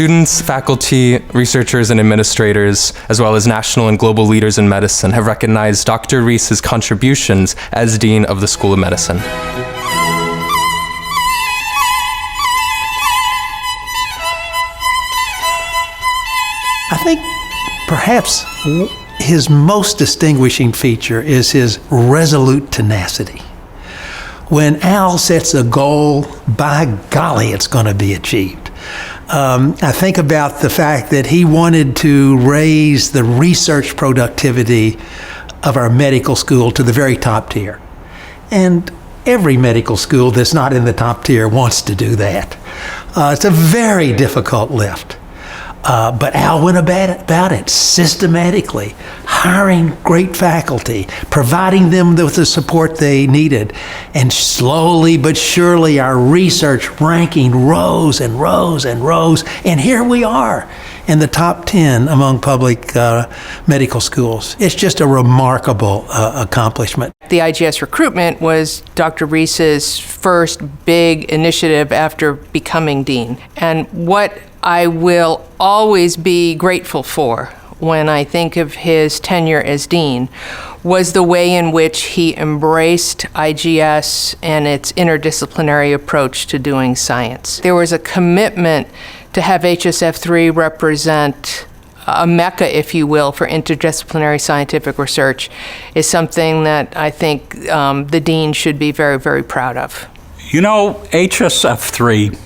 Students, faculty, researchers, and administrators, as well as national and global leaders in medicine, have recognized Dr. Reece's contributions as Dean of the School of Medicine. I think perhaps his most distinguishing feature is his resolute tenacity. When Al sets a goal, by golly, it's going to be achieved. I think about the fact that he wanted to raise the research productivity of our medical school to the very top tier. And every medical school that's not in the top tier wants to do that. It's a very difficult lift. But Al went about it systematically, hiring great faculty, providing them with the support they needed. And slowly but surely our research ranking rose and rose and rose. And here we are in the top 10 among public medical schools. It's just a remarkable accomplishment. The IGS recruitment was Dr. Reece's first big initiative after becoming dean. And what I will always be grateful for when I think of his tenure as dean was the way in which he embraced IGS and its interdisciplinary approach to doing science. There was a commitment to have HSF3 represent a mecca, if you will, for interdisciplinary scientific research is something that I think the dean should be very, very proud of. You know, HSF3,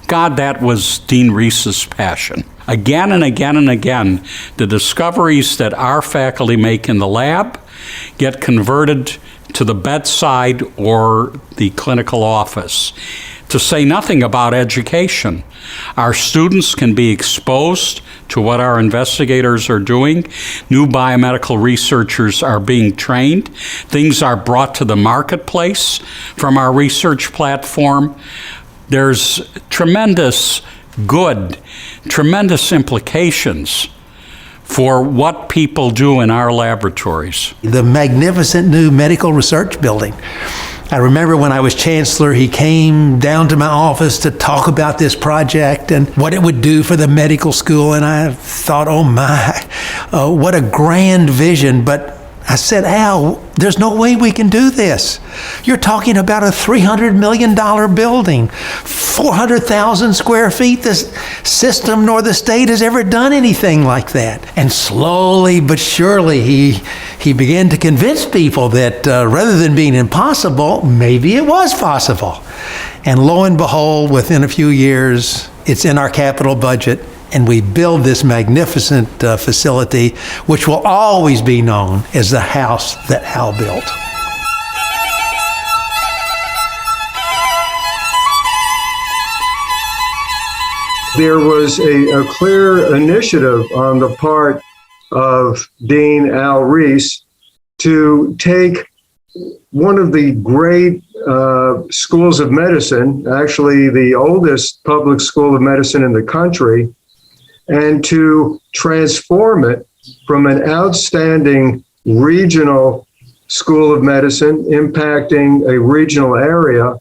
God, that was Dean Reece's passion. Again and again and again, the discoveries that our faculty make in the lab get converted to the bedside or the clinical office. To say nothing about education. Our students can be exposed to what our investigators are doing. New biomedical researchers are being trained. Things are brought to the marketplace from our research platform. There's tremendous good, tremendous implications for what people do in our laboratories. The magnificent new medical research building. I remember when I was chancellor, he came down to my office to talk about this project and what it would do for the medical school. And I thought, oh my, what a grand vision. But I said, Al, there's no way we can do this. You're talking about a $300 million building, 400,000 square feet. This system nor the state has ever done anything like that. And slowly but surely, he began to convince people that rather than being impossible, maybe it was possible. And lo and behold, within a few years, it's in our capital budget. And we build this magnificent facility, which will always be known as the house that Al built. There was a clear initiative on the part of Dean Al Reece to take one of the great schools of medicine, actually the oldest public school of medicine in the country, and to transform it from an outstanding regional school of medicine impacting a regional area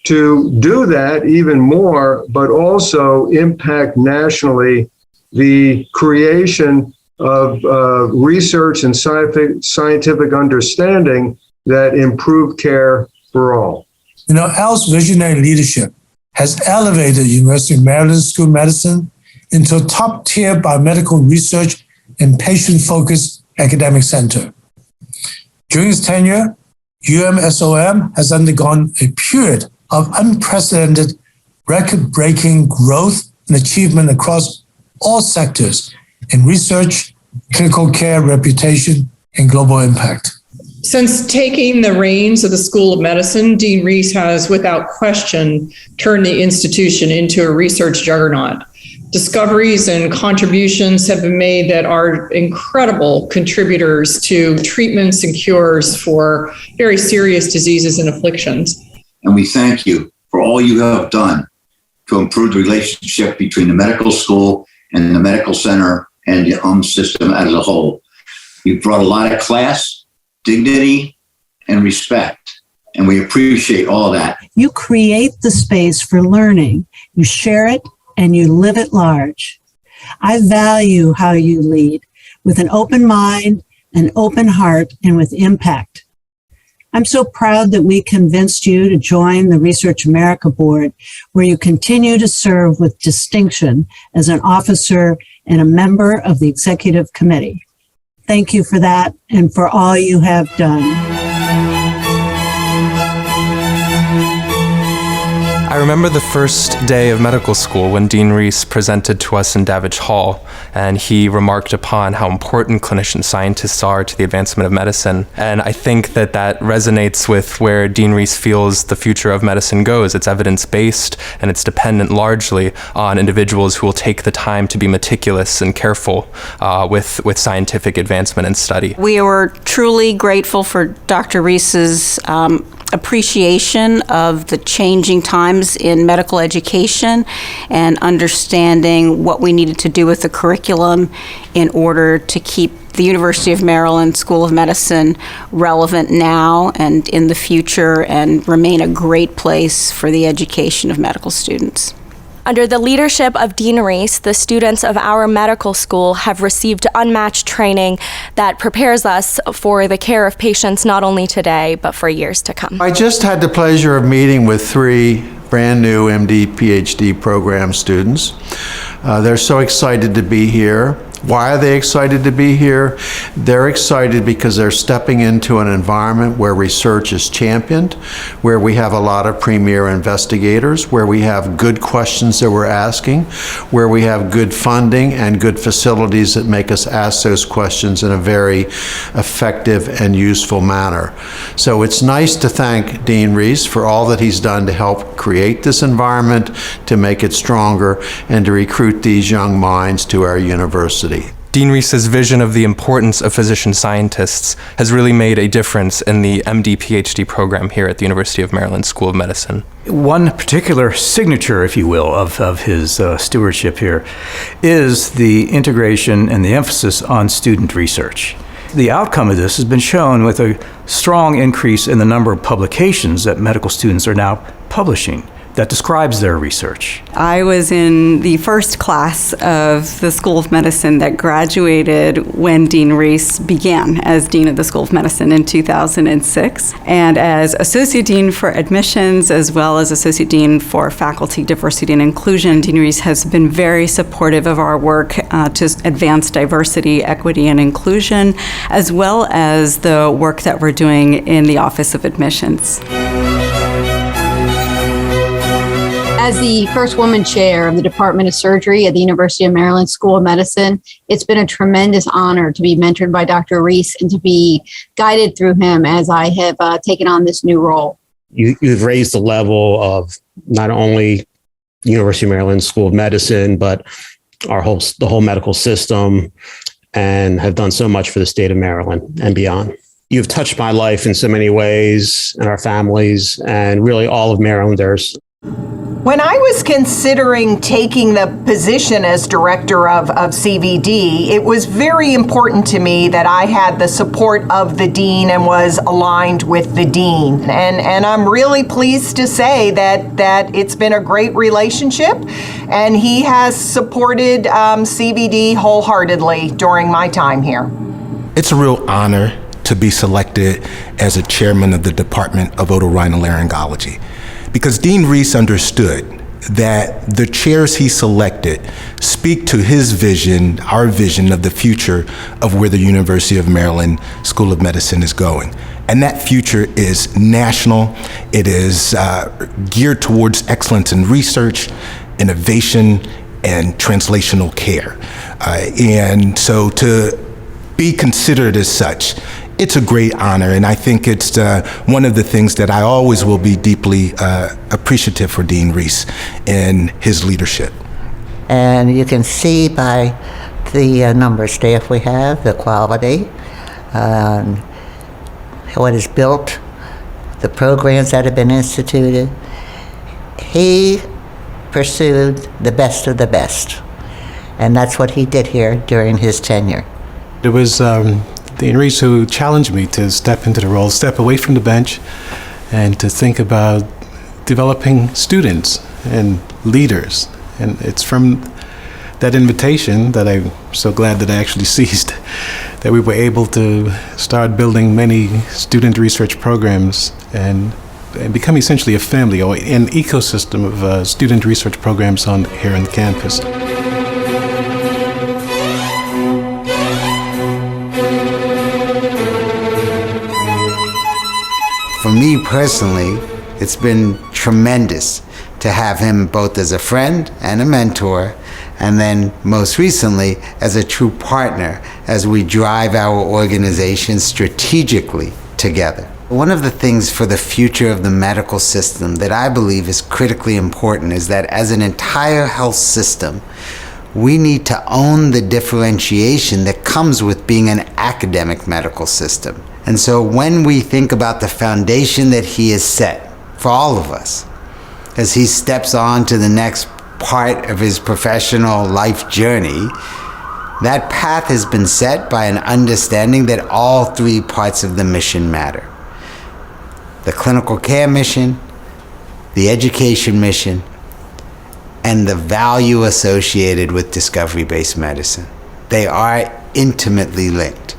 to do that even more, but also impact nationally the creation of research and scientific understanding that improve care for all. You know, Al's visionary leadership has elevated the University of Maryland School of Medicine into a top-tier biomedical research and patient-focused academic center. During his tenure, UMSOM has undergone a period of unprecedented, record-breaking growth and achievement across all sectors in research, clinical care, reputation, and global impact. Since taking the reins of the School of Medicine, Dean Reece has, without question, turned the institution into a research juggernaut. Discoveries and contributions have been made that are incredible contributors to treatments and cures for very serious diseases and afflictions. And we thank you for all you have done to improve the relationship between the medical school and the medical center and the system as a whole. You've brought a lot of class, dignity, and respect, and we appreciate all that. You create the space for learning. You share it and you live at large. I value how you lead with an open mind, an open heart, and with impact. I'm so proud that we convinced you to join the Research America Board, where you continue to serve with distinction as an officer and a member of the executive committee. Thank you for that and for all you have done. I remember the first day of medical school when Dean Reece presented to us in Davidge Hall, and he remarked upon how important clinician scientists are to the advancement of medicine. And I think that that resonates with where Dean Reece feels the future of medicine goes. It's evidence-based, and it's dependent largely on individuals who will take the time to be meticulous and careful with scientific advancement and study. We were truly grateful for Dr. Reece's appreciation of the changing times in medical education and understanding what we needed to do with the curriculum in order to keep the University of Maryland School of Medicine relevant now and in the future and remain a great place for the education of medical students. Under the leadership of Dean Reece, the students of our medical school have received unmatched training that prepares us for the care of patients not only today, but for years to come. I just had the pleasure of meeting with 3 brand new MD, PhD program students. They're so excited to be here. Why are they excited to be here? They're excited because they're stepping into an environment where research is championed, where we have a lot of premier investigators, where we have good questions that we're asking, where we have good funding and good facilities that make us ask those questions in a very effective and useful manner. So it's nice to thank Dean Reece for all that he's done to help create this environment, to make it stronger, and to recruit these young minds to our university. Dean Reece's vision of the importance of physician scientists has really made a difference in the MD PhD program here at the University of Maryland School of Medicine. One particular signature, if you will, of his stewardship here is the integration and the emphasis on student research. The outcome of this has been shown with a strong increase in the number of publications that medical students are now publishing that describes their research. I was in the first class of the School of Medicine that graduated when Dean Reece began as Dean of the School of Medicine in 2006. And as Associate Dean for Admissions, as well as Associate Dean for Faculty Diversity and Inclusion, Dean Reece has been very supportive of our work to advance diversity, equity, and inclusion, as well as the work that we're doing in the Office of Admissions. As the first woman chair of the Department of Surgery at the University of Maryland School of Medicine, it's been a tremendous honor to be mentored by Dr. Reece and to be guided through him as I have taken on this new role. You've raised the level of not only University of Maryland School of Medicine, but the whole medical system, and have done so much for the state of Maryland and beyond. You've touched my life in so many ways, and our families, and really all of Marylanders. When I was considering taking the position as director of CVD, it was very important to me that I had the support of the dean and was aligned with the dean. And I'm really pleased to say that it's been a great relationship, and he has supported CVD wholeheartedly during my time here. It's a real honor to be selected as a chairman of the Department of Otorhinolaryngology, because Dean Reece understood that the chairs he selected speak to his vision, our vision of the future of where the University of Maryland School of Medicine is going. And that future is national. It is geared towards excellence in research, innovation, and translational care. And so to be considered as such, it's a great honor, and I think it's one of the things that I always will be deeply appreciative for Dean Reece in his leadership. And you can see by the number of staff we have, the quality, what is built, the programs that have been instituted. He pursued the best of the best, and that's what he did here during his tenure. It was Dean Reece who challenged me to step into the role, step away from the bench, and to think about developing students and leaders And it's from that invitation that I'm so glad that I actually seized, that we were able to start building many student research programs and become essentially a family or an ecosystem of student research programs here on campus. For me personally, it's been tremendous to have him both as a friend and a mentor, and then most recently as a true partner as we drive our organization strategically together. One of the things for the future of the medical system that I believe is critically important is that as an entire health system, we need to own the differentiation that comes with being an academic medical system. And so when we think about the foundation that he has set for all of us, as he steps on to the next part of his professional life journey, that path has been set by an understanding that all three parts of the mission matter. The clinical care mission, the education mission, and the value associated with discovery-based medicine. They are intimately linked.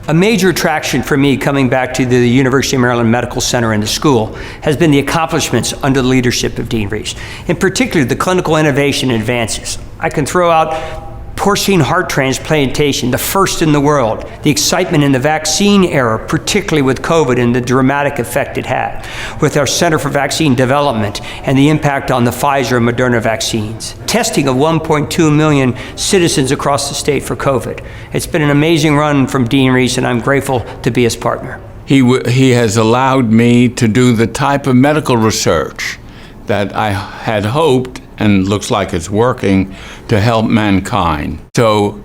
A major attraction for me coming back to the University of Maryland Medical Center and the school has been the accomplishments under the leadership of Dean Reece. In particular, the clinical innovation advances. I can throw out porcine heart transplantation, the first in the world, the excitement in the vaccine era, particularly with COVID and the dramatic effect it had, with our Center for Vaccine Development and the impact on the Pfizer and Moderna vaccines. Testing of 1.2 million citizens across the state for COVID. It's been an amazing run from Dean Reece, and I'm grateful to be his partner. He has allowed me to do the type of medical research that I had hoped, and looks like it's working, to help mankind. So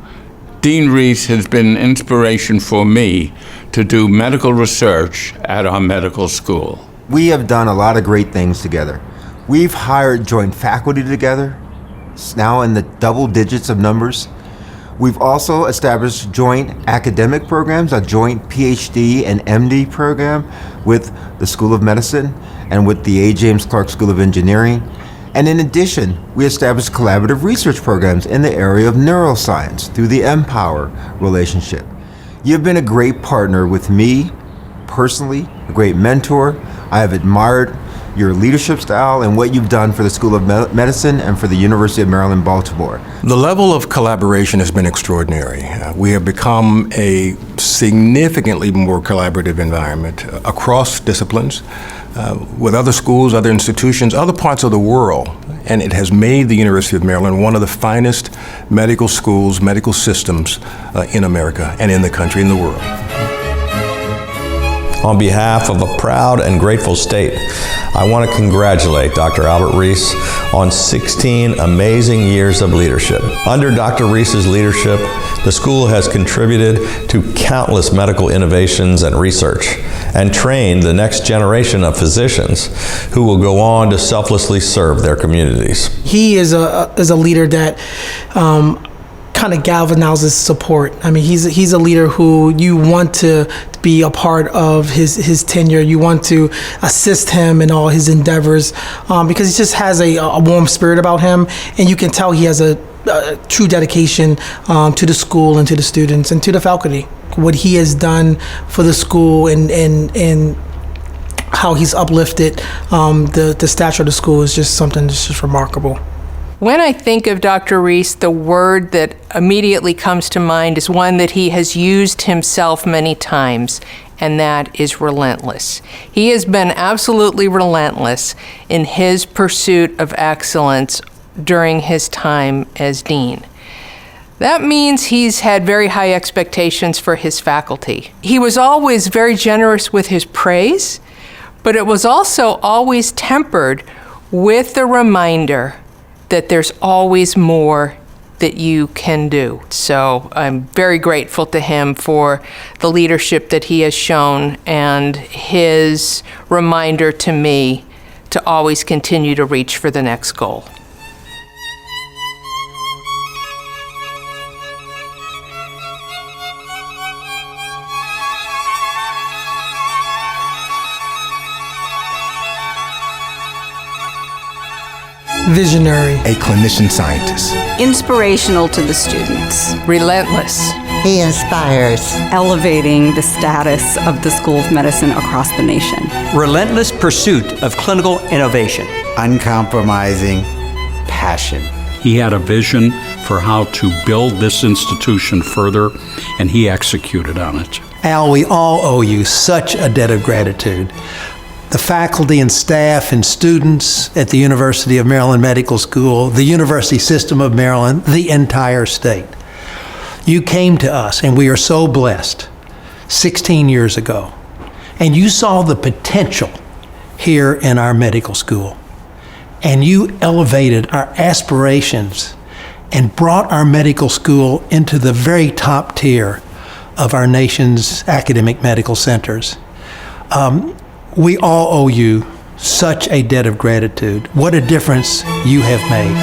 Dean Reece has been an inspiration for me to do medical research at our medical school. We have done a lot of great things together. We've hired joint faculty together, it's now in the double digits of numbers. We've also established joint academic programs, a joint PhD and MD program with the School of Medicine and with the A. James Clark School of Engineering. And in addition, we established collaborative research programs in the area of neuroscience through the Empower relationship. You've been a great partner with me personally, a great mentor. I have admired your leadership style and what you've done for the School of Medicine and for the University of Maryland, Baltimore. The level of collaboration has been extraordinary. We have become a significantly more collaborative environment across disciplines, with other schools, other institutions, other parts of the world. And it has made the University of Maryland one of the finest medical schools, medical systems in America and in the country and the world. On behalf of a proud and grateful state, I want to congratulate Dr. Albert Reece on 16 amazing years of leadership. Under Dr. Reece's leadership, the school has contributed to countless medical innovations and research and trained the next generation of physicians who will go on to selflessly serve their communities. He is a leader that kind of galvanizes support. I mean, he's a leader who you want to be a part of his tenure. You want to assist him in all his endeavors because he just has a warm spirit about him, and you can tell he has a true dedication to the school and to the students and to the faculty. What he has done for the school and how he's uplifted the stature of the school is just something that's just remarkable. When I think of Dr. Reece, the word that immediately comes to mind is one that he has used himself many times, and that is relentless. He has been absolutely relentless in his pursuit of excellence during his time as dean. That means he's had very high expectations for his faculty. He was always very generous with his praise, but it was also always tempered with the reminder that there's always more that you can do. So I'm very grateful to him for the leadership that he has shown and his reminder to me to always continue to reach for the next goal. Visionary. A clinician scientist. Inspirational to the students. Relentless. He inspires. Elevating the status of the School of Medicine across the nation. Relentless pursuit of clinical innovation. Uncompromising passion. He had a vision for how to build this institution further, and he executed on it. Al, we all owe you such a debt of gratitude. The faculty and staff and students at the University of Maryland Medical School, the University System of Maryland, the entire state. You came to us, and we are so blessed, 16 years ago, and you saw the potential here in our medical school. And you elevated our aspirations and brought our medical school into the very top tier of our nation's academic medical centers. We all owe you such a debt of gratitude. What a difference you have made.